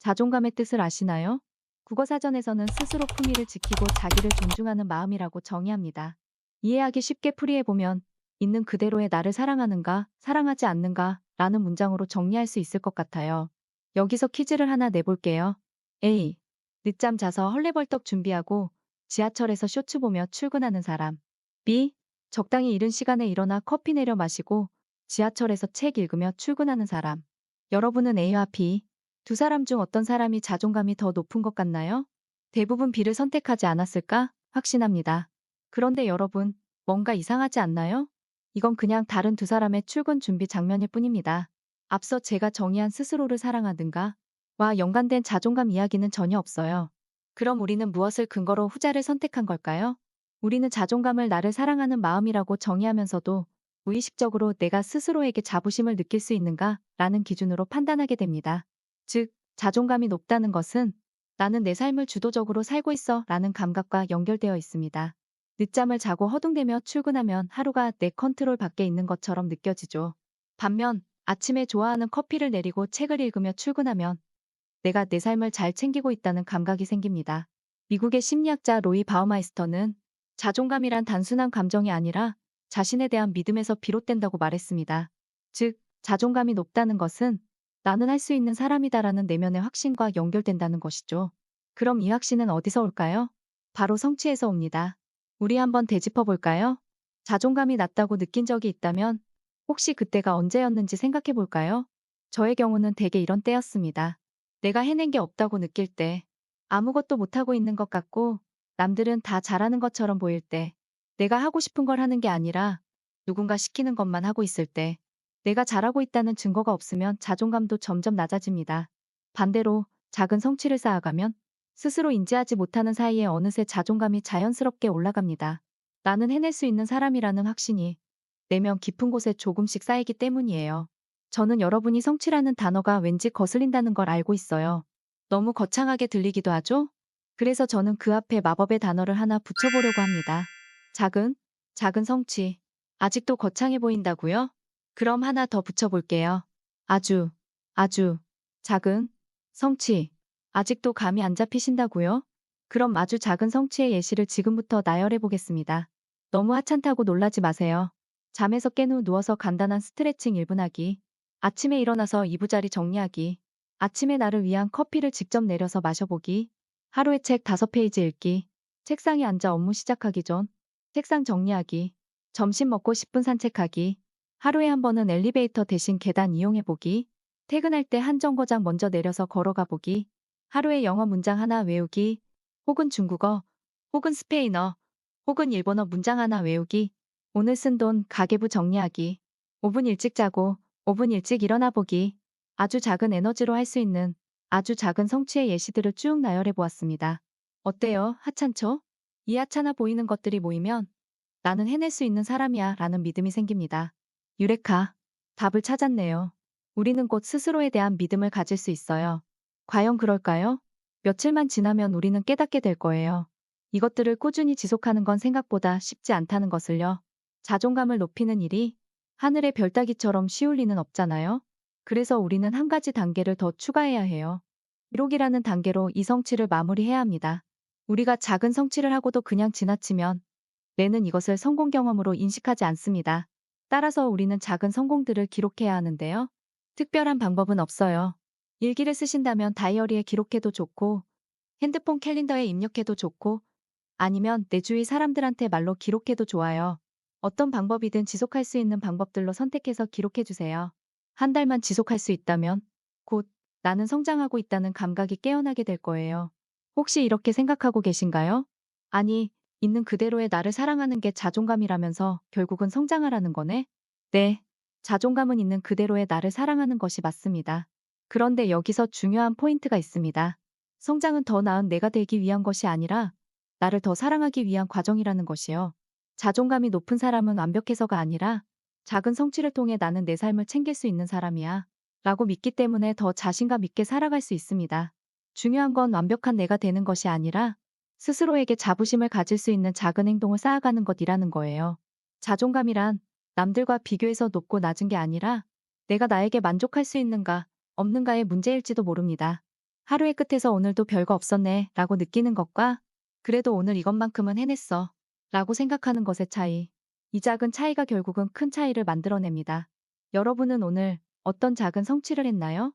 자존감의 뜻을 아시나요? 국어사전에서는 스스로 품위를 지키고 자기를 존중하는 마음이라고 정의합니다. 이해하기 쉽게 풀이해보면 있는 그대로의 나를 사랑하는가, 사랑하지 않는가 라는 문장으로 정리할 수 있을 것 같아요. 여기서 퀴즈를 하나 내볼게요. A. 늦잠 자서 헐레벌떡 준비하고 지하철에서 쇼츠 보며 출근하는 사람. B. 적당히 이른 시간에 일어나 커피 내려 마시고 지하철에서 책 읽으며 출근하는 사람. 여러분은 A와 B, 두 사람 중 어떤 사람이 자존감이 더 높은 것 같나요? 대부분 B를 선택하지 않았을까 확신합니다. 그런데 여러분, 뭔가 이상하지 않나요? 이건 그냥 다른 두 사람의 출근 준비 장면일 뿐입니다. 앞서 제가 정의한 스스로를 사랑하든가 와 연관된 자존감 이야기는 전혀 없어요. 그럼 우리는 무엇을 근거로 후자를 선택한 걸까요? 우리는 자존감을 나를 사랑하는 마음이라고 정의하면서도 무의식적으로 내가 스스로에게 자부심을 느낄 수 있는가 라는 기준으로 판단하게 됩니다. 즉, 자존감이 높다는 것은 나는 내 삶을 주도적으로 살고 있어 라는 감각과 연결되어 있습니다. 늦잠을 자고 허둥대며 출근하면 하루가 내 컨트롤 밖에 있는 것처럼 느껴지죠. 반면 아침에 좋아하는 커피를 내리고 책을 읽으며 출근하면 내가 내 삶을 잘 챙기고 있다는 감각이 생깁니다. 미국의 심리학자 로이 바우마이스터는 자존감이란 단순한 감정이 아니라 자신에 대한 믿음에서 비롯된다고 말했습니다. 즉, 자존감이 높다는 것은 나는 할 수 있는 사람이다라는 내면의 확신과 연결된다는 것이죠. 그럼 이 확신은 어디서 올까요? 바로 성취에서 옵니다. 우리 한번 되짚어 볼까요? 자존감이 낮다고 느낀 적이 있다면 혹시 그때가 언제였는지 생각해 볼까요? 저의 경우는 대개 이런 때였습니다. 내가 해낸 게 없다고 느낄 때, 아무것도 못하고 있는 것 같고 남들은 다 잘하는 것처럼 보일 때, 내가 하고 싶은 걸 하는 게 아니라 누군가 시키는 것만 하고 있을 때, 내가 잘하고 있다는 증거가 없으면 자존감도 점점 낮아집니다. 반대로 작은 성취를 쌓아가면 스스로 인지하지 못하는 사이에 어느새 자존감이 자연스럽게 올라갑니다. 나는 해낼 수 있는 사람이라는 확신이 내면 깊은 곳에 조금씩 쌓이기 때문이에요. 저는 여러분이 성취라는 단어가 왠지 거슬린다는 걸 알고 있어요. 너무 거창하게 들리기도 하죠? 그래서 저는 그 앞에 마법의 단어를 하나 붙여보려고 합니다. 작은, 작은 성취. 아직도 거창해 보인다고요? 그럼 하나 더 붙여볼게요. 아주, 아주, 작은, 성취. 아직도 감이 안 잡히신다고요? 그럼 아주 작은 성취의 예시를 지금부터 나열해 보겠습니다. 너무 하찮다고 놀라지 마세요. 잠에서 깬 후 누워서 간단한 스트레칭 1분 하기. 아침에 일어나서 이부자리 정리하기. 아침에 나를 위한 커피를 직접 내려서 마셔보기. 하루에 책 5페이지 읽기. 책상에 앉아 업무 시작하기 전 책상 정리하기. 점심 먹고 10분 산책하기. 하루에 한 번은 엘리베이터 대신 계단 이용해보기. 퇴근할 때 한 정거장 먼저 내려서 걸어가 보기. 하루에 영어 문장 하나 외우기. 혹은 중국어, 혹은 스페인어, 혹은 일본어 문장 하나 외우기. 오늘 쓴 돈 가계부 정리하기. 5분 일찍 자고 5분 일찍 일어나 보기. 아주 작은 에너지로 할 수 있는 아주 작은 성취의 예시들을 쭉 나열해 보았습니다. 어때요? 하찮죠? 이 하찮아 보이는 것들이 모이면 나는 해낼 수 있는 사람이야 라는 믿음이 생깁니다. 유레카. 답을 찾았네요. 우리는 곧 스스로에 대한 믿음을 가질 수 있어요. 과연 그럴까요? 며칠만 지나면 우리는 깨닫게 될 거예요. 이것들을 꾸준히 지속하는 건 생각보다 쉽지 않다는 것을요. 자존감을 높이는 일이 하늘의 별 따기처럼 쉬울 리는 없잖아요. 그래서 우리는 한 가지 단계를 더 추가해야 해요. 기록이라는 단계로 이 성취를 마무리해야 합니다. 우리가 작은 성취를 하고도 그냥 지나치면 뇌는 이것을 성공 경험으로 인식하지 않습니다. 따라서 우리는 작은 성공들을 기록해야 하는데요. 특별한 방법은 없어요. 일기를 쓰신다면 다이어리에 기록해도 좋고, 핸드폰 캘린더에 입력해도 좋고, 아니면 내 주위 사람들한테 말로 기록해도 좋아요. 어떤 방법이든 지속할 수 있는 방법들로 선택해서 기록해주세요. 한 달만 지속할 수 있다면 곧 나는 성장하고 있다는 감각이 깨어나게 될 거예요. 혹시 이렇게 생각하고 계신가요? 아니, 있는 그대로의 나를 사랑하는 게 자존감이라면서 결국은 성장하라는 거네? 네, 자존감은 있는 그대로의 나를 사랑하는 것이 맞습니다. 그런데 여기서 중요한 포인트가 있습니다. 성장은 더 나은 내가 되기 위한 것이 아니라 나를 더 사랑하기 위한 과정이라는 것이요. 자존감이 높은 사람은 완벽해서가 아니라 작은 성취를 통해 나는 내 삶을 챙길 수 있는 사람이야 라고 믿기 때문에 더 자신감 있게 살아갈 수 있습니다. 중요한 건 완벽한 내가 되는 것이 아니라 스스로에게 자부심을 가질 수 있는 작은 행동을 쌓아가는 것이라는 거예요. 자존감이란 남들과 비교해서 높고 낮은 게 아니라 내가 나에게 만족할 수 있는가 없는가의 문제일지도 모릅니다. 하루의 끝에서 오늘도 별거 없었네 라고 느끼는 것과 그래도 오늘 이것만큼은 해냈어 라고 생각하는 것의 차이. 이 작은 차이가 결국은 큰 차이를 만들어냅니다. 여러분은 오늘 어떤 작은 성취를 했나요?